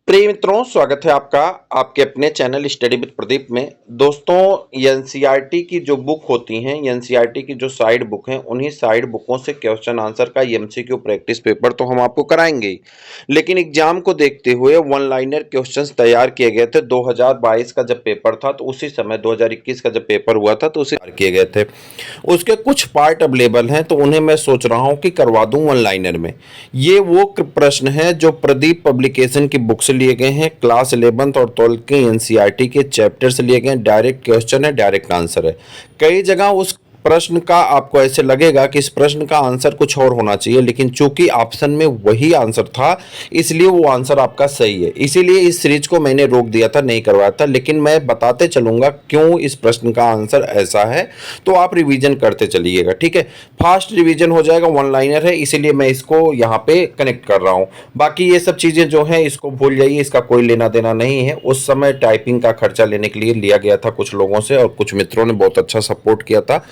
प्रिय मित्रों, स्वागत है आपका आपके अपने चैनल स्टडी विद प्रदीप में। दोस्तों, एनसीईआरटी की जो बुक होती हैं, एनसीईआरटी की जो साइड बुक हैं, उन्हीं साइड बुकों से क्वेश्चन आंसर का एमसीक्यू प्रैक्टिस पेपर तो हम आपको कराएंगे ही, लेकिन एग्जाम को देखते हुए वन लाइनर क्वेश्चंस तैयार किए गए थे। 2022 का जब पेपर था तो उसी समय 2021 का जब पेपर हुआ था तो उसे तैयार किए गए थे। उसके कुछ पार्ट अवेलेबल हैं तो उन्हें मैं सोच रहा हूं कि करवा दूं वन लाइनर में। ये वो प्रश्न है जो प्रदीप पब्लिकेशन की बुक से लिए गए हैं, क्लास 11th और 12th के एनसीईआरटी के चैप्टर से लिए गए हैं। डायरेक्ट क्वेश्चन है, डायरेक्ट आंसर है। कई जगह उस प्रश्न का आपको ऐसे लगेगा कि इस प्रश्न का आंसर कुछ और होना चाहिए, लेकिन चूंकि ऑप्शन में वही आंसर था इसलिए वो आंसर आपका सही है। इसीलिए इस सीरीज को मैंने रोक दिया था, नहीं करवाया था, लेकिन मैं बताते चलूंगा क्यों इस प्रश्न का आंसर ऐसा है, तो आप रिवीजन करते चलिएगा। ठीक है, फास्ट रिवीजन हो जाएगा, वन लाइनर है, इसीलिए मैं इसको यहाँ पे कनेक्ट कर रहा हूँ। बाकी ये सब चीजें जो हैं इसको भूल जाइए, इसका कोई लेना देना नहीं है। उस समय टाइपिंग का खर्चा लेने के लिए लिया गया था कुछ लोगों से, और कुछ मित्रों ने बहुत अच्छा सपोर्ट किया था।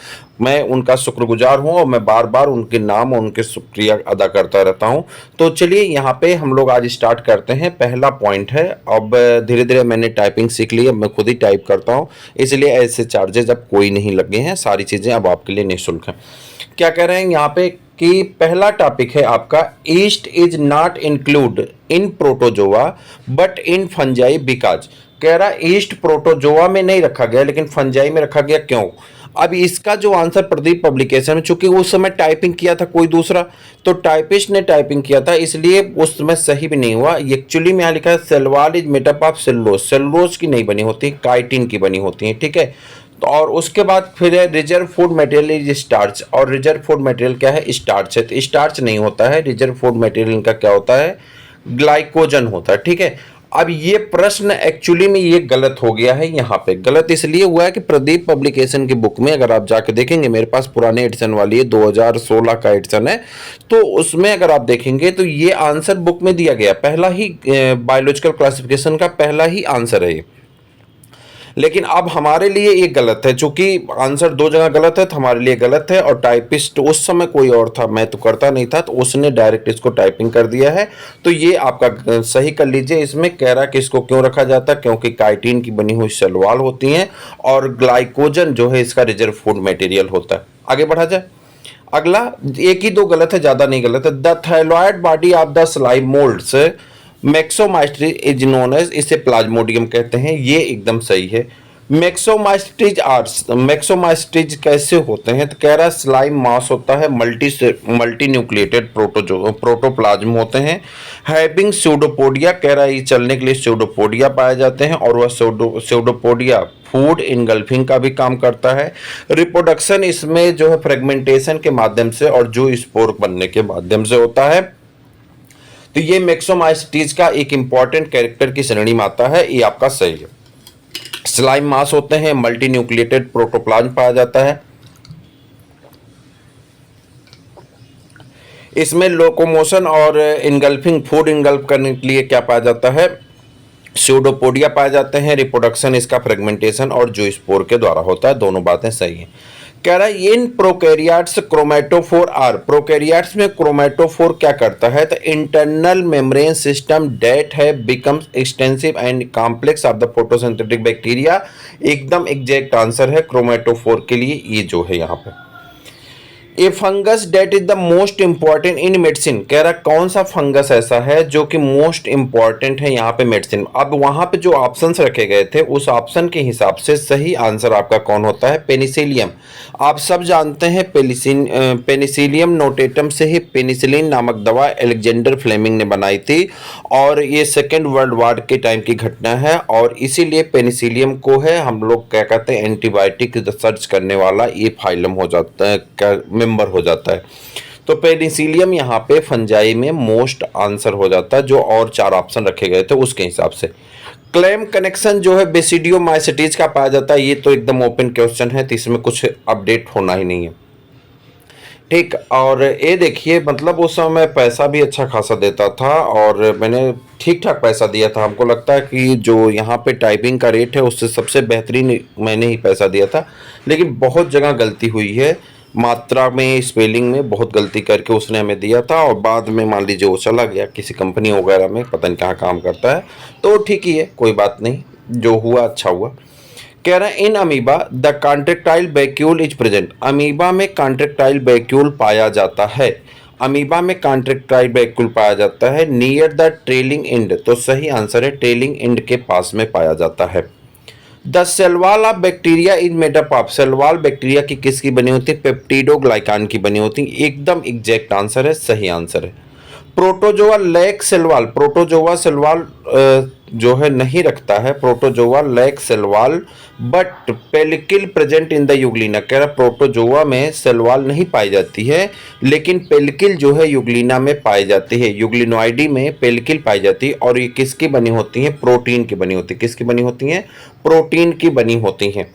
मैं उनका शुक्रगुजार हूं और मैं बार बार उनके नाम और उनके शुक्रिया अदा करता रहता हूं। तो चलिए यहाँ पे हम लोग आज स्टार्ट करते हैं। पहला पॉइंट है, अब धीरे धीरे मैंने टाइपिंग सीख ली है, मैं खुद ही टाइप करता हूं, इसलिए ऐसे चार्जेस अब कोई नहीं लगे हैं, सारी चीज़ें अब आपके लिए निःशुल्क हैं। क्या कह रहे हैं यहाँ पे कि पहला टॉपिक है आपका, east is not include in protozoa but in fungi because. कह रहा ईस्ट प्रोटोजोआ में नहीं रखा गया लेकिन फंजाई में रखा गया, क्यों? अब इसका जो आंसर प्रदीप पब्लिकेशन में, चूंकि उस समय टाइपिंग किया था कोई दूसरा, तो टाइपिस्ट ने टाइपिंग किया था, इसलिए उस समय सही भी नहीं हुआ। एक्चुअली में यहाँ लिखा है cell wall is made up of cellulose. Cellulose की नहीं बनी होती, काइटिन की बनी होती है। ठीक है, तो और उसके बाद फिर है reserve food material is starch, और रिजर्व फूड मटेरियल क्या है? स्टार्च है। तो स्टार्च नहीं होता है, रिजर्व फूड मटेरियल इनका क्या होता है? ग्लाइकोजन होता है। ठीक है, अब ये प्रश्न एक्चुअली में ये गलत हो गया है। यहाँ पे गलत इसलिए हुआ है कि प्रदीप पब्लिकेशन की बुक में अगर आप जाके देखेंगे, मेरे पास पुराने एडिशन वाली है, 2016 का एडिशन है, तो उसमें अगर आप देखेंगे तो ये आंसर बुक में दिया गया, पहला ही बायोलॉजिकल क्लासिफिकेशन का पहला ही आंसर है ये। लेकिन अब हमारे लिए ये गलत है, चूंकि आंसर दो जगह गलत है तो हमारे लिए गलत है। और टाइपिस्ट उस समय कोई और था, मैं तो करता नहीं था, तो उसने डायरेक्ट इसको टाइपिंग कर दिया है। तो ये आपका सही कर लीजिए। इसमें कह रहा कि इसको क्यों रखा जाता है, क्योंकि काइटिन की बनी हुई शैलवाल होती हैं और ग्लाइकोजन जो है इसका रिजर्व फूड मटेरियल होता है। आगे बढ़ा जाए। अगला, एक ही दो गलत है, ज्यादा नहीं गलत है। The thalloid body of the slime moulds myxomycetes is known as, इसे प्लाज्मोडियम कहते हैं, ये एकदम सही है। मैक्सोमाइस्ट्रीज कैसे होते हैं? तो कह रहा है स्लाइम मास होता है, मल्टी न्यूक्लिएटेड प्रोटोप्लाज्म होते हैं। हैविंग स्यूडोपोडिया, कह रहा है ये चलने के लिए स्यूडोपोडिया पाए जाते हैं, और वह स्यूडोपोडिया फूड इनगल्फिंग का भी काम करता है। रिप्रोडक्शन इसमें जो है फ्रेगमेंटेशन के माध्यम से और जो स्पोर बनने के माध्यम से होता है। तो ये मैक्सोमाइस्टीज का एक इंपॉर्टेंट कैरेक्टर की श्रेणी में आता है, ये आपका सही है। स्लाइम मास होते हैं, मल्टी न्यूक्लिएटेड प्रोटोप्लाज्म पाया जाता है। इसमें लोकोमोशन और इनगल्फिंग, फूड इनगल्फ करने के लिए क्या पाया जाता है? स्यूडोपोडिया पाए जाते हैं। रिप्रोडक्शन इसका फ्रेगमेंटेशन और जो स्पोर के द्वारा होता है, दोनों बातें सही हैं। कह रहा है in prokaryotes chromatophore are, prokaryotes में क्रोमेटोफोर क्या करता है? तो इंटरनल मेम्ब्रेन सिस्टम डेट है becomes extensive and complex of the photosynthetic bacteria. एकदम एग्जैक्ट आंसर है क्रोमेटोफोर के लिए, ये जो है यहाँ पे। A fungus that is the most important in medicine, कह रहा कौन सा फंगस ऐसा है जो कि मोस्ट इंपॉर्टेंट है यहाँ पे मेडिसिन। अब वहां पे जो ऑप्शंस रखे गए थे उस ऑप्शन के हिसाब से सही आंसर आपका कौन होता है? पेनिसिलियम। आप सब जानते हैं पेनिसिलियम नोटेटम से ही पेनिसिलिन नामक दवा अलेक्जेंडर फ्लेमिंग ने बनाई थी, और ये सेकेंड वर्ल्ड वॉर के टाइम की घटना है, और इसीलिए पेनिसिलियम को है हम लोग क्या कहते हैं, एंटीबायोटिक रिसर्च करने वाला ये फाइलम हो जाता है, मेंबर हो जाता है। तो पेनिसिलियम यहाँ पे फंजाई में मोस्ट आंसर हो जाता है, जो और चार ऑप्शन रखे गए थे उसके हिसाब से। क्लेम कनेक्शन जो है बेसिडियोमाइसिटीज का पाया जाता है, ये तो एकदम ओपन क्वेश्चन है, तो इसमें कुछ अपडेट होना ही नहीं है। ठीक, और ये देखिए, मतलब उस समय पैसा भी अच्छा खासा देता था और मैंने ठीक ठाक पैसा दिया था। हमको लगता है कि जो यहाँ पे टाइपिंग का रेट है उससे सबसे बेहतरीन मैंने ही पैसा दिया था, लेकिन बहुत जगह गलती हुई है। मात्रा में, स्पेलिंग में बहुत गलती करके उसने हमें दिया था और बाद में मान लीजिए वो चला गया किसी कंपनी वगैरह में, पता नहीं कहाँ काम करता है, तो ठीक ही है, कोई बात नहीं, जो हुआ अच्छा हुआ। कह रहा है in amoeba the contractile vacuole is present, amoeba में कॉन्ट्रेक्टाइल वैक्यूल पाया जाता है, अमीबा में कॉन्ट्रेक्टाइल वैक्यूल पाया जाता है नियर द ट्रेलिंग एंड, तो सही आंसर है ट्रेलिंग एंड के पास में पाया जाता है। The cell wall of bacteria is made up of, cell wall bacteria की किसकी बनी होती है, पेप्टिडोग्लाइकान की बनी होती है, एकदम एग्जैक्ट आंसर है, सही आंसर है। Protozoa lack cell wall, protozoa cell wall जो है नहीं रखता है, protozoa lack cell wall but pellicle present in the euglena, कह रहा प्रोटोजोआ में सेल वॉल नहीं पाई जाती है लेकिन पेलिकिल जो है यूग्लिना में पाई जाती है, यूग्लिनोइडी में पेलिकिल पाई जाती है, और ये किसकी बनी होती है, प्रोटीन की बनी होती है, किसकी बनी होती है, प्रोटीन की बनी होती है।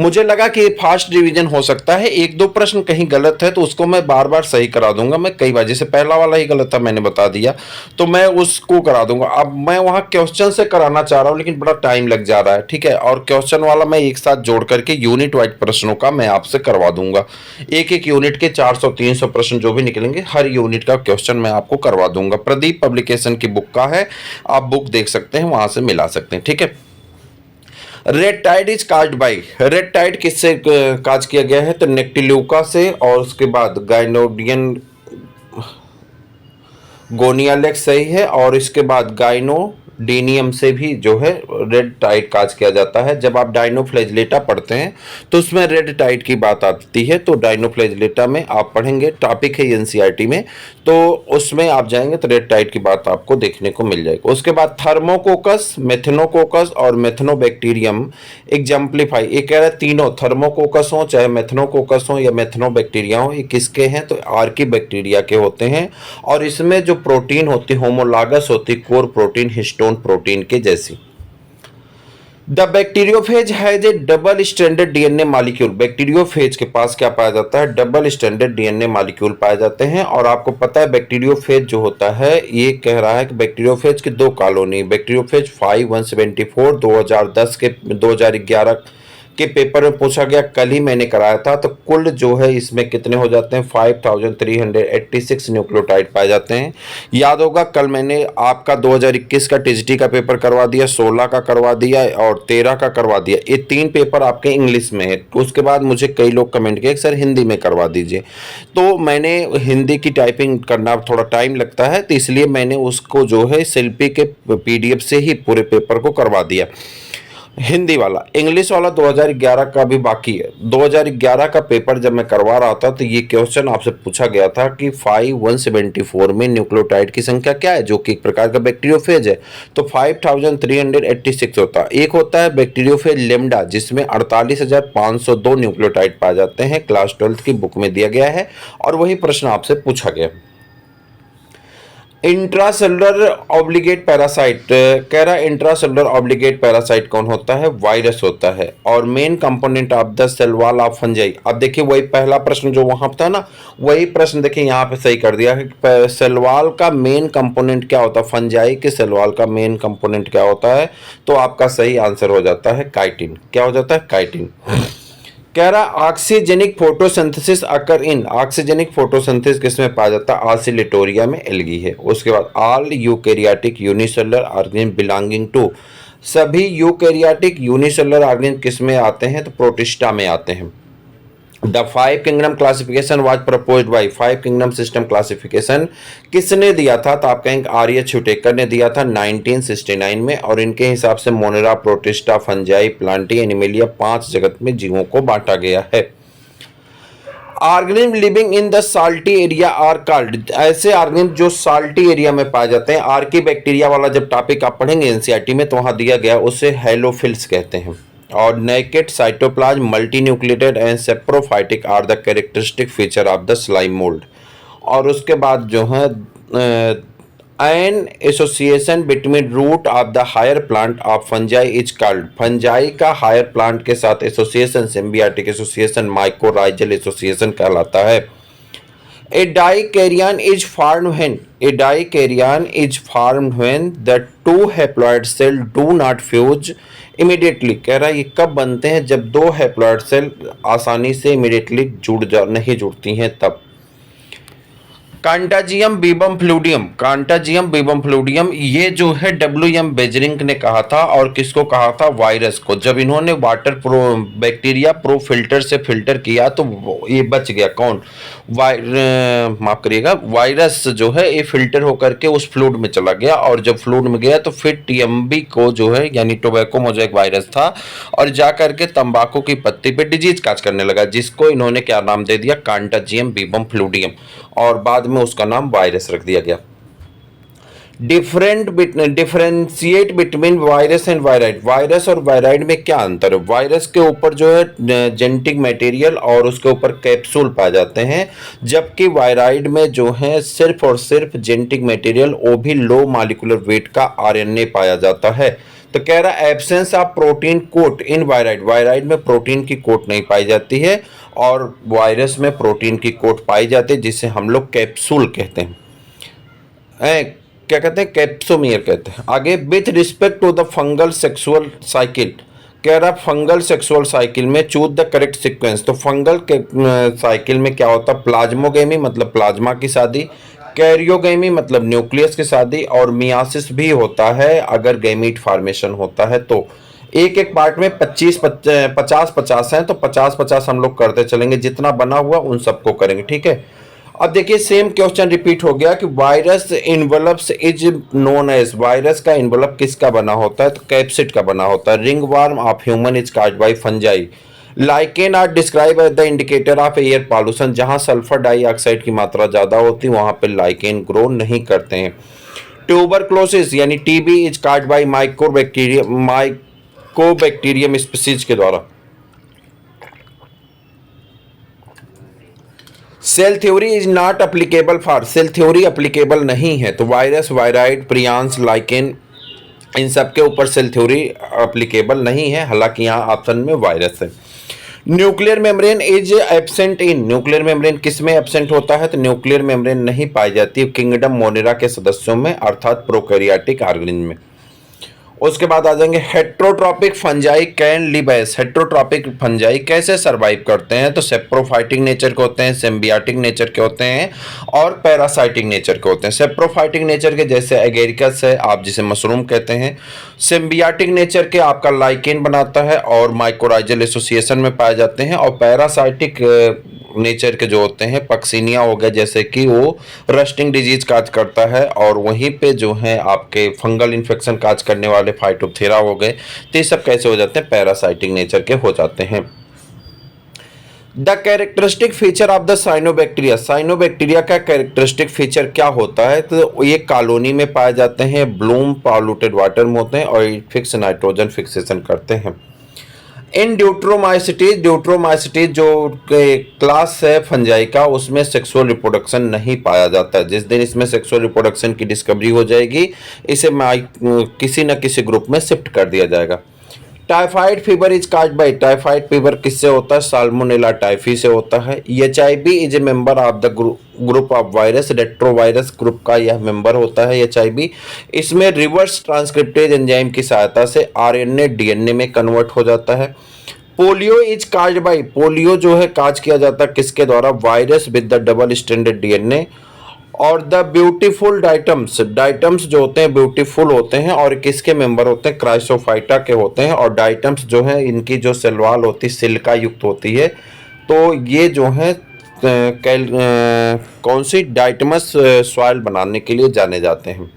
मुझे लगा कि फास्ट रिवीजन हो सकता है, एक दो प्रश्न कहीं गलत है तो उसको मैं बार बार सही करा दूंगा, मैं कई बार, जैसे पहला वाला ही गलत था मैंने बता दिया तो मैं उसको करा दूंगा। अब मैं वहां क्वेश्चन से कराना चाह रहा हूं लेकिन बड़ा टाइम लग जा रहा है, ठीक है, और क्वेश्चन वाला मैं एक साथ जोड़ करके यूनिट वाइज प्रश्नों का मैं आपसे करवा दूंगा, एक एक यूनिट के 400-300 प्रश्न जो भी निकलेंगे हर यूनिट का क्वेश्चन मैं आपको करवा दूंगा। प्रदीप पब्लिकेशन की बुक का है, आप बुक देख सकते हैं, वहां से मिला सकते हैं, ठीक है। Red tide is caused by, red tide किससे काज किया गया है, तो नेक्टिल्यूका से, और उसके बाद गाइनोडियन गोनियालेक्स सही है, और इसके बाद गाइनोडीनियम से भी जो है रेड टाइड काज किया जाता है। जब आप डाइनोफ्लैजिलेटा पढ़ते हैं तो उसमें रेड टाइड की बात आती है, तो डाइनोफ्लैजिलेटा में आप पढ़ेंगे, टॉपिक है एनसीईआरटी में, तो उसमें आप जाएंगे तो रेड टाइड की बात आपको देखने को मिल जाएगी। उसके बाद थर्मोकोकस, मेथनोकोकस और मेथनोबैक्टीरियम एग्जाम्पलीफाई, ये कह रहा है तीनों, थर्मोकोकस हो चाहे मेथनोकोकस हो या मेथनोबैक्टीरिया हो, ये किसके हैं, तो आर्की बैक्टीरिया के होते हैं, और इसमें जो प्रोटीन होती है होमोलागस होती, कोर प्रोटीन हिस्टोन प्रोटीन के जैसी। The bacteriophage has A double standard DNA molecule, bacteriophage के पास क्या पाया जाता है, डबल स्टैंडर्ड डीएनए मॉलिक्यूल पाए जाते हैं। और आपको पता है बैक्टीरियोफेज जो होता है, ये कह रहा है कि बैक्टीरियोफेज की दो कॉलोनी, बैक्टीरियोफेज 5174 2010 के 2011 के पेपर में पूछा गया, कल ही मैंने कराया था, तो कुल जो है इसमें कितने हो जाते हैं, 5386 न्यूक्लियोटाइड पाए जाते हैं। याद होगा कल मैंने आपका 2021 का टीजीटी का पेपर करवा दिया, 16 का करवा दिया और 13 का करवा दिया, ये 3 पेपर आपके इंग्लिश में है। उसके बाद मुझे कई लोग कमेंट किए सर हिंदी में करवा दीजिए, तो मैंने हिंदी की टाइपिंग करना थोड़ा टाइम लगता है, तो इसलिए मैंने उसको जो है शिल्पी के पीडीएफ से ही पूरे पेपर को करवा दिया हिंदी वाला। इंग्लिश वाला 2011 का भी बाकी है। 2011 का पेपर जब मैं करवा रहा था तो ये क्वेश्चन आपसे पूछा गया था कि 5174 में न्यूक्लियोटाइड की संख्या क्या है, जो कि एक प्रकार का बैक्टीरियोफेज है, तो 5386 होता है। एक होता है बैक्टीरियोफेज लेमडा जिसमें 48,502 न्यूक्लियोटाइड पाए जाते हैं, क्लास 12 की बुक में दिया गया है, और वही प्रश्न आपसे पूछा गया। इंट्रासेलुलर ऑब्लिगेट पैरासाइट, कह रहा है इंट्रासेलुलर ऑब्लिगेट पैरासाइट कौन होता है, वायरस होता है, और main component of the cell wall of fungi. अब देखिए वही पहला प्रश्न जो वहां था ना, वही प्रश्न देखिए यहाँ पे सही कर दिया है। सेल वॉल का मेन कंपोनेंट क्या होता है, फंजाई के सेल वॉल का मेन कंपोनेंट क्या होता है, तो आपका सही आंसर हो जाता है काइटिन। क्या हो जाता है, काइटिन। कह रहा ऑक्सीजेनिक फोटोसिंथेसिस अकर इन, ऑक्सीजेनिक फोटोसिंथेसिस किसमें पाया जाता है, आसिलेटोरिया में एल्गी है। उसके बाद all eukaryotic unicellular organism belonging to, सभी यूकैरियोटिक यूनिसेलुलर ऑर्गेनिज्म किसमें आते हैं, तो प्रोटिस्टा में आते हैं। The 5 kingdom classification was proposed by, 5 kingdom system classification किसने दिया था, तो आप कहेंगे आर्य छुटेकर ने दिया था 1969 में, और इनके हिसाब से monera, protista, fungi, plantae, animalia 5 जगत में जीवों को बांटा गया है। Organism living in the salty area are called, ऐसे ऑर्गेनिज्म जो साल्टी एरिया में पाए जाते हैं, आर्की बैक्टीरिया वाला जब टॉपिक आप पढ़ेंगे एनसीईआरटी में तो वहां दिया गया, उसे हेलोफिल्स कहते हैं। और naked cytoplasm, multinucleated and saprophytic are the characteristic feature of the slime mould. और उसके बाद जो है an association between root of the higher plant of fungi is called, fungi का हायर प्लांट के साथ association, symbiotic association, mycorrhizal association कहलाता है। A dikaryon is formed when the two haploid cell do not fuse immediately। कह रहा है ये कब बनते हैं, जब दो हैप्लॉइड सेल आसानी से इमीडिएटली नहीं जुड़ती हैं तब। कांटाजियम बीबम फ्लूडियम ये जो है डब्ल्यू.एम. बेजरिंग ने कहा था, और किसको कहा था, वायरस को। जब इन्होंने वाटर बैक्टीरिया प्रो फिल्टर से फिल्टर किया तो ये बच गया, कौन, माफ करिएगा, वायरस जो है ये फिल्टर होकर के उस फ्लूइड में चला गया, और जब फ्लूइड में गया तो फिर टीएमबी को जो है यानी टोबैको मोज़ेक वायरस था, और जा करके तंबाकू की पत्ती पे डिजीज काज करने लगा, जिसको इन्होंने क्या नाम दे दिया, कांटाजियम बीबम फ्लूडियम, और बाद में उसका नाम वायरस रख दिया गया। Differentiate between virus and wired. Virus और वायराइड में क्या अंतर है? वायरस के ऊपर जो है जेनेटिक मटेरियल और उसके ऊपर कैप्सूल पाए जाते हैं, जबकि वायराइड में जो है सिर्फ और सिर्फ जेनेटिक मटेरियल, वो भी लो मॉलिक्यूलर वेट का आरएनए पाया जाता है। तो कह रहा है absence of protein coat in viroid. Viroid में प्रोटीन की कोट नहीं पाई जाती है, और वायरस में प्रोटीन की कोट पाई जाती है, जिसे हम लोग कैप्सूल कहते हैं, क्या कहते हैं, कैप्सोमियर कहते हैं। आगे, with respect to the fungal sexual cycle. कह रहा फंगल सेक्सुअल साइकिल में चूज द करेक्ट सीक्वेंस। तो फंगल के साइकिल में क्या होता है, प्लाज्मोगेमी मतलब प्लाज्मा की शादी, कैरियोगेमी मतलब न्यूक्लियस की शादी, और मियासिस भी होता है अगर गैमीट फॉर्मेशन होता है। तो एक एक पार्ट में 50-50 हैं, तो 50-50 हम लोग करते चलेंगे, जितना बना हुआ उन सबको करेंगे, ठीक है। अब देखिए सेम क्वेश्चन रिपीट हो गया कि virus envelopes is known as. Virus का इन्वेलप किसका बना होता है, तो कैप्सिड का बना होता है। Ringworm of human is caused by fungi. Lichen are describe as the indicator of air pollution. जहां सल्फर डाइऑक्साइड की मात्रा ज्यादा होती है वहां पे लाइकेन ग्रो नहीं करते हैं। ट्यूबरक्लोसिस यानी TB is caused by mycobacterium species के द्वारा। Cell theory is not applicable for. Cell theory applicable नहीं है, तो वायरस, वायराइड, प्रियांस, लाइकेन, इन सब के ऊपर सेल थ्योरी अप्लीकेबल नहीं है, हालांकि यहाँ ऑप्शन में वायरस है। Nuclear membrane is absent in. Nuclear membrane किस में एब्सेंट होता है, तो न्यूक्लियर मेम्ब्रेन नहीं पाई जाती किंगडम मोनेरा के सदस्यों में, अर्थात प्रोकैरियोटिक ऑर्गेनिज्म में। उसके बाद आ जाएंगे heterotrophic fungi can live as. Heterotrophic fungi कैसे सरवाइव करते हैं, तो सेप्रोफाइटिक नेचर के होते हैं, सिम्बियाटिक नेचर के होते हैं, और पैरासाइटिक नेचर के होते हैं। सेप्रोफाइटिक नेचर के जैसे एगेरिकस है, आप जिसे मशरूम कहते हैं। सिम्बियाटिक नेचर के आपका लाइकेन बनाता है और माइकोराइजल एसोसिएशन में पाए जाते हैं। और पैरासाइटिक नेचर के जो होते हैं, पक्सिनिया हो गए, जैसे कि वो रस्टिंग डिजीज काज करता है, और वहीं पे जो है आपके फंगल इन्फेक्शन काज करने वाले फाइटोप्थेरा हो गए। तो ये सब कैसे हो जाते हैं, पैरासाइटिक नेचर के हो जाते हैं। The characteristic feature of the cyanobacteria. Cyanobacteria का कैरेक्टरिस्टिक फीचर क्या होता है, तो ये कॉलोनी में पाए जाते हैं, ब्लूम पॉल्यूटेड वाटर में होते हैं, और फिक्स नाइट्रोजन फिक्सेशन करते हैं। इन ड्यूट्रोमाइसिटीज जो क्लास है फंजाई का, उसमें सेक्सुअल रिप्रोडक्शन नहीं पाया जाता। जिस दिन इसमें सेक्सुअल रिप्रोडक्शन की डिस्कवरी हो जाएगी, इसे किसी न किसी ग्रुप में शिफ्ट कर दिया जाएगा। Typhoid fever is caused bye. Typhoid fever किससे होता है, साल्मोनेला टाइफी से होता है। HIV is a member of the group of virus. Retrovirus group का यह मेंबर होता है एचआईवी। इसमें रिवर्स ट्रांसक्रिप्टेज एंजाइम की सहायता से आरएनए डीएनए में कन्वर्ट हो जाता है। Polio is caused bye. Polio जो है काज किया जाता है किसके द्वारा, virus with the double stranded DNA. और द ब्यूटीफुल डाइटम्स। डाइटम्स जो होते हैं ब्यूटीफुल होते हैं, और किसके मेंबर होते हैं, क्राइसोफाइटा के होते हैं। और डाइटम्स जो है इनकी जो सेलवाल होती है सिलिका युक्त होती है। तो ये जो है कौन सी, डाइटमस सॉइल बनाने के लिए जाने जाते हैं।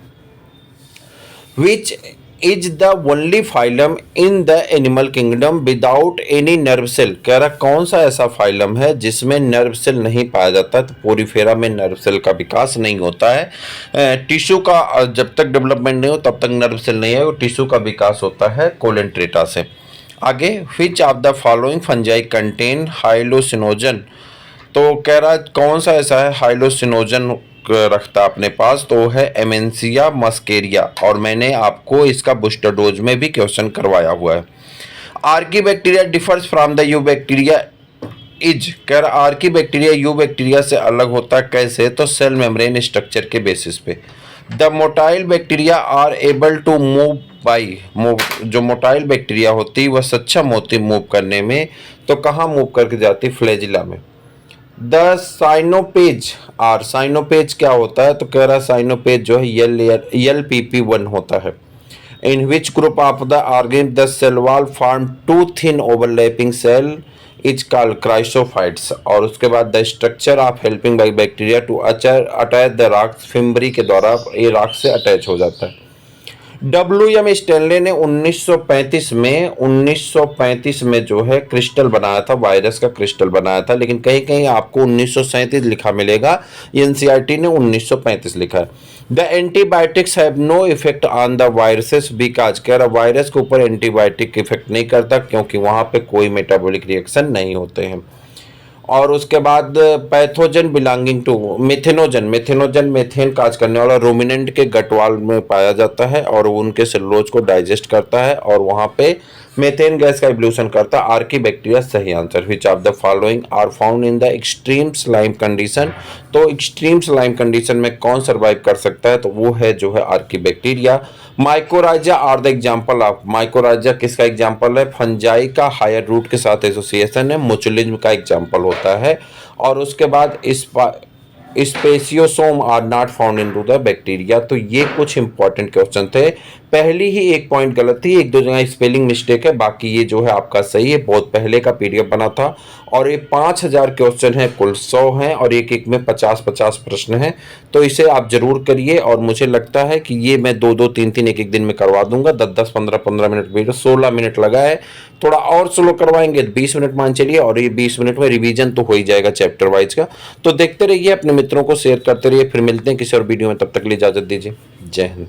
Which is the only phylum in the animal kingdom without any nerve cell. कह रहा कौन सा ऐसा फाइलम है जिसमें नर्व सेल नहीं पाया जाता, तो पोरीफेरा में नर्व सेल का विकास नहीं होता है। टिश्यू का जब तक डेवलपमेंट नहीं हो तब तक नर्व सेल नहीं है, वो टिश्यू का विकास होता है कोलेंट्रेटा से। आगे, which of the following fungi contain hallucinogen. तो कह रहा कौन सा ऐसा है हाइलोसिनोजन रखता अपने पास, तो है एमेंसिया मस्केरिया, और मैंने आपको इसका बूस्टर डोज में भी क्वेश्चन करवाया हुआ है। Archaebacteria differs from the eubacteria is कर आर्की बैक्टीरिया यू बैक्टीरिया से अलग होता है कैसे, तो सेल मेम्ब्रेन स्ट्रक्चर के बेसिस पे। The motile bacteria are able to move by move, जो मोटाइल बैक्टीरिया होती है वह सक्षम होती मूव करने में, तो कहाँ मूव करके जाती, फ्लैजिला में। द साइनोपेज आर, साइनोपेज क्या होता है, तो कह रहा है साइनोपेज जो है LPP1 होता है। In which group of the organism the cell wall form two thin overlapping cell is called chrysophytes. और उसके बाद the structure of helping by bacteria to attach the rocks, fimbriae के द्वारा ये रॉक से अटैच हो जाता है। WM स्टैनले ने 1935 में जो है क्रिस्टल बनाया था, वायरस का क्रिस्टल बनाया था, लेकिन कहीं कहीं आपको 1937 लिखा मिलेगा, NCERT ने 1935 लिखा है। The antibiotics have no effect on the viruses because, कह रहा वायरस के ऊपर एंटीबायोटिक इफेक्ट नहीं करता क्योंकि वहां पे कोई मेटाबॉलिक रिएक्शन नहीं होते हैं। और उसके बाद pathogen belonging to methanogen, methane cause करने वाला रूमिनेंट के गटवाल में पाया जाता है और उनके सेलुलोज को डाइजेस्ट करता है और वहां पे मेथेन गैस का इवोल्यूशन करता है। आर्की बैक्टीरिया सही answer. Which of the following are found in the extreme slime condition, तो एक्सट्रीम स्लाइम कंडीशन में कौन सर्वाइव कर सकता है, तो वो है जो है archaebacteria. Mycorrhiza are the example of, mycorrhiza किसका एग्जाम्पल है, फंजाई का हायर रूट के साथ एसोसिएशन है, मुचुलिज्म का एग्जाम्पल होता है। और उसके बाद spliceosome are not found in to the bacteria. तो ये कुछ इंपॉर्टेंट क्वेश्चन थे। पहली ही एक पॉइंट गलत थी, एक दो जगह स्पेलिंग मिस्टेक है, बाकी ये जो है आपका सही है। बहुत पहले का PDF बना था और ये 5000 क्वेश्चन है, कुल 100 हैं और एक एक में 50-50 प्रश्न हैं। तो इसे आप जरूर करिए और मुझे लगता है कि ये मैं 2-2, 3-3 एक एक दिन में करवा दूंगा। 10-10, 15-15 मिनट वीडियो, 16 मिनट लगा है। थोड़ा और स्लो करवाएंगे 20 मिनट मान चलिए, और ये 20 मिनट में रिवीजन तो हो ही जाएगा चैप्टर वाइज का। तो देखते रहिए, अपने मित्रों को शेयर करते रहिए। फिर मिलते हैं किसी और वीडियो में, तब तक के लिए इजाजत दीजिए। जय हिंद।